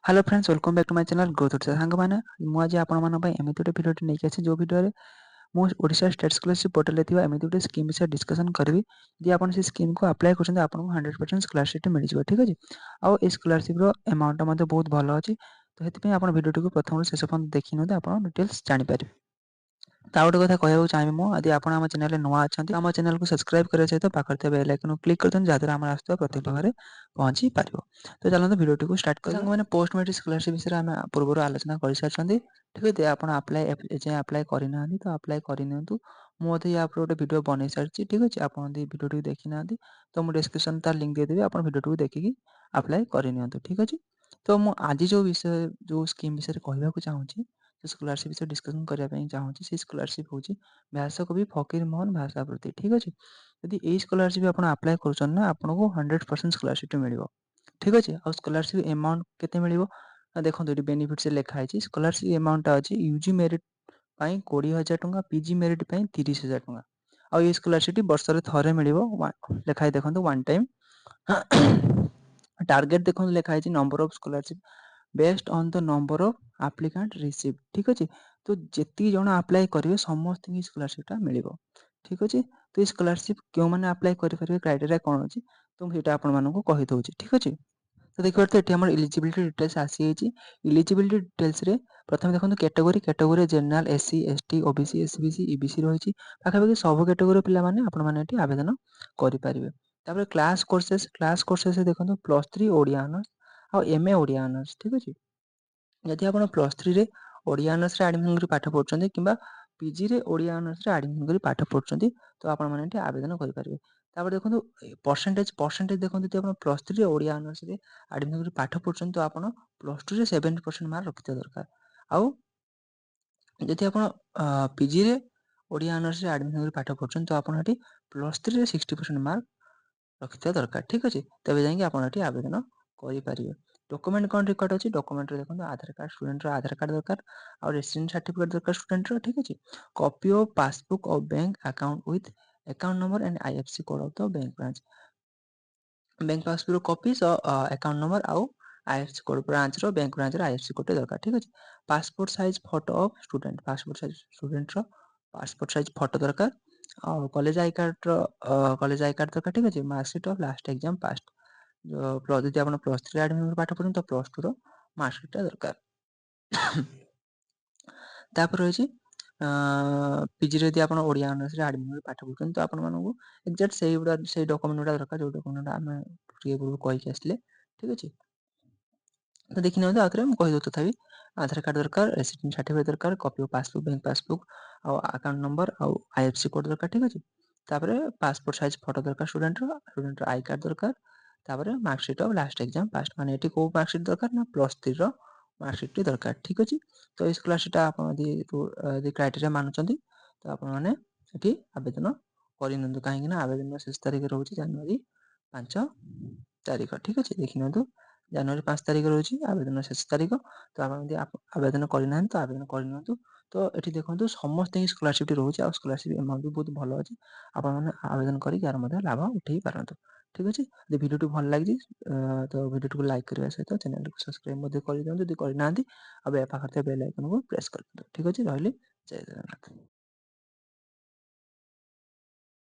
hello friends welcome back to my channel growth उत्साह सांग माने मु आज आपण मन पय एमिति गोटे भिडियो नै आसी जो भिडियो रे मु ओडिशा स्टेट स्कॉलरशिप पोर्टल ले थिबा एमिति गोटे स्कीम विषय डिस्कशन करबी जे आपण से स्कीम को अप्लाई करछन आपण को 100% स्कॉलरशिप मिल जिवो ठीक अछि आ ए स्कॉलरशिप रो अमाउंट मध्ये बहुत भलो अछि तो हेति पय आपण भिडियो को प्रथम शेष पर्यंत देखि नते आपण डिटेल्स जानि पारिबे ता गोटे कथा कहबाक चाहबी मु यदि आपण हम चैनल रे नवा अछंती हम चैनल को सब्सक्राइब करे सहित पाखर थे बेल आइकन को क्लिक करथन जादरा हम आस्तव प्रत्येक भागरे पहुंची पारिबो तो चलନ୍ତୁ भिडियो को स्टार्ट कर संग माने पोस्ट मैट्रिक स्कॉलरशिप विषय हम पूर्व आलोचना कर सारछंती ठीक है आपण अप्लाई जे अप्लाई करिना तो अप्लाई करिनंतु मु मते या पर गोटे वीडियो बनै सारछि ठीक अछि आपण दी वीडियो टी देखि नांती तो मु डिस्क्रिप्शन तार लिंक दे देबी आपण वीडियो टी देखि अप्लाई करिनियंतु ठीक अछि तो मु आज जो विषय जो स्कीम विषय कहबा को चाहूची स्कॉलरशिप विषय डिस्कशन करिया पई चाहूची से स्कॉलरशिप होची व्यासकवि फकीर मोहन भाषाप्रति ठीक अछि यदि ए स्कॉलरशिप आपण अप्लाई करछन ना आपण को 100% स्कॉलरशिप मिलिबो ठीक अछि और स्कॉलरशिप अमाउंट केते मिलिबो देखंतु एटी बेनिफिट से लेखा आइछि स्कॉलरशिप अमाउंट अछि यूजी मेरिट पई 20000 टंका पीजी मेरिट पई 30000 टंका और ये स्कॉलरशिप वर्ष रे थरे मिलिबो लेखाइ देखंतु वन टाइम टारगेट देखंतु लेखा आइछि number of scholarship based on the number of applicant receive ठीक अछि तो जेति जण अप्लाई करिवे समस्त की स्कॉलरशिप मिलिबो ठीक अछि तो स्कॉलरशिप क्यों माने अप्लाई करि परिबे क्राइटेरिया कोन अछि तो हम सेटा आपण मानको कहि दउछि ठीक अछि तो देखिए तो एटी हमर एलिजिबिलिटी डिटेल्स आसी आइछि एलिजिबिलिटी डिटेल्स रे प्रथम देखंतु category general SC ST OBC SBC EBC रहिछि पाखापाखि सब कैटेगरी पिला माने आपण माने एटी आवेदन करि परिबे तापर क्लास कोर्सेस देखंतु +3 ओडिया ऑनर्स आ एमए ओडिया ऑनर्स ठीक अछि यदि आपण +3 रे ओडिया ऑनर्स रे एडमिशन करि पाठ पढुचंदी किबा पीजी रे ओडिया ऑनर्स रे एडमिशन करि पाठ पढुचंदी तो आपण माने एटी आवेदन करि परिबे तापर देखंतु परसेंटेज देखंतु जे आपण +3 रे ओडिया ऑनर्स रे एडमिशन करि पाठ पढुचंदी तो आपण +2 रे 70% मार्क रखिते दरकार आउ यदि आपण पीजी रे ओडिया ऑनर्स रे एडमिशन करि पाठ पढुचंदी तो आपण एटी +3 रे 60% मार्क रखिते दरकार ठीक अछि तबे जाई कि आपण एटी आवेदन करि परिबे डॉक्यूमेंट कोन रिक्वायर्ड अछि डॉक्यूमेंट रे देखंतु आधार कार्ड स्टूडेंट रो आधार कार्ड दरकार और रेसिडेंट सर्टिफिकेट दरकार स्टूडेंट रो ठीक अछि copy of passbook of bank account with account number and IFSC code of the bank passbook copy account number आउ आईएफएससी कोड ब्रांच रो आईएफएससी कोड दरकार ठीक अछि passport size photo of student passport size student रो passport size photo दरकार और college I card रो college I card दरकार ठीक अछि marksheet of last exam pass ଯଦି ଆପଣ +3 ଆଡମିशन ପାଠ ପଢୁଛନ୍ତି ତ +2 ର ମାର୍କସିଟ୍ ଟା ଦରକାର ତାପରେ ରହିଛି ପିଜି ରେ ଯଦି ଆପଣ ଓଡିଆ ଅନର୍ସ ରେ ଆଡମିशन ପାଠ ପଢୁଛନ୍ତି ତ ଆପଣ ମାନଙ୍କୁ ଏକ୍ସାକ୍ଟ ସେଇ ଡକ୍ୟୁମେଣ୍ଟ ଗୁଡା ଦରକାର ଯୋଉ ଡକ୍ୟୁମେଣ୍ଟ ଆମେ ଟିକେ ପୂର୍ବରୁ କହିକି ଆସିଲେ ଠିକ ଅଛି ତ ଦେଖି ନିଅନ୍ତୁ ଆଉଥରେ ମୁଁ କହିଦଉଛି ତଥାପି ଆଧାର କାର୍ଡ ଦରକାର ରେସିଡେନ୍ସ ସାର୍ଟିଫିକେଟ ଦରକାର copy of passbook bank passbook ଆଉ ଆକାଉଣ୍ଟ ନମ୍ବର ଆଉ ଆଇଏଫଏସସି କୋଡ ଦରକାର ଠିକ ଅଛି ତାପରେ ପାସପୋର୍ଟ ସାଇଜ ଫଟୋ ଦରକାର ଷ୍ଟୁଡେଣ୍ଟର ଆଇ କାର୍ଡ ଦରକାର ତାପରେ marksheet of last exam pass ମାନେ ଏଠି କୋଉ ମାର୍କସିଟ୍ ଦରକାର ନା +3 ର ମାର୍କସିଟ୍ ଟି ଦରକାର ଠିକ ଅଛି ତ ଏଇ ସ୍କଲାରସିପ୍ ଟା ଆପଣ ଯଦି କ୍ରାଇଟେରିଆ ମାନୁଛନ୍ତି ତ ଆପଣ ମାନେ ଏଠି ଆବେଦନ କରିନିଅନ୍ତୁ କାହିଁକି ନା ଆବେଦନ ଶେଷ ତାରିଖ ରହୁଛି ଜାନୁଆରୀ 5 ତାରିଖ ଠିକ ଅଛି ଦେଖିନିଅନ୍ତୁ ଜାନୁଆରୀ 5 ତାରିଖ ରହୁଛି ଆବେଦନ ଶେଷ ତାରିଖ ତ ଆପଣ ଯଦି ଆବେଦନ କରିନାହାନ୍ତି ତ ଆବେଦନ କରିନିଅନ୍ତୁ ତ ଏଠି ଦେଖନ୍ତୁ ସମସ୍ତେ ହିଁ ସ୍କଲାରସିପ୍ ରହୁଛି ଆଉ ସ୍କଲାରସିପ୍ ଏମାଉଣ୍ଟ ବି ବହୁତ ଭଲ ଅଛି ଆପଣମାନେ ଆବେଦନ କରିକି ୟାର ମଧ୍ୟ ଲାଭ ଉଠେଇ ପାରନ୍ତୁ ଠିକ ଅଛି ଯଦି ଭିଡିଓଟି ଭଲ ଲାଗିଛି ତ ଭିଡିଓଟିକୁ ଲାଇକ୍ କରିବା ସହିତ ଚ୍ୟାନେଲଟିକୁ ସବସ୍କ୍ରାଇବ ମଧ୍ୟ କରିଦିଅନ୍ତୁ ଯଦି କରିନାହାନ୍ତି ଆଉ ପାଖରେ ଥିବା ବେଲ୍ ଆଇକନକୁ ପ୍ରେସ୍ କରିଦିଅନ୍ତୁ ଠିକ ଅଛି ରହିଲି ଜୟ ଜଗନ୍ନାଥ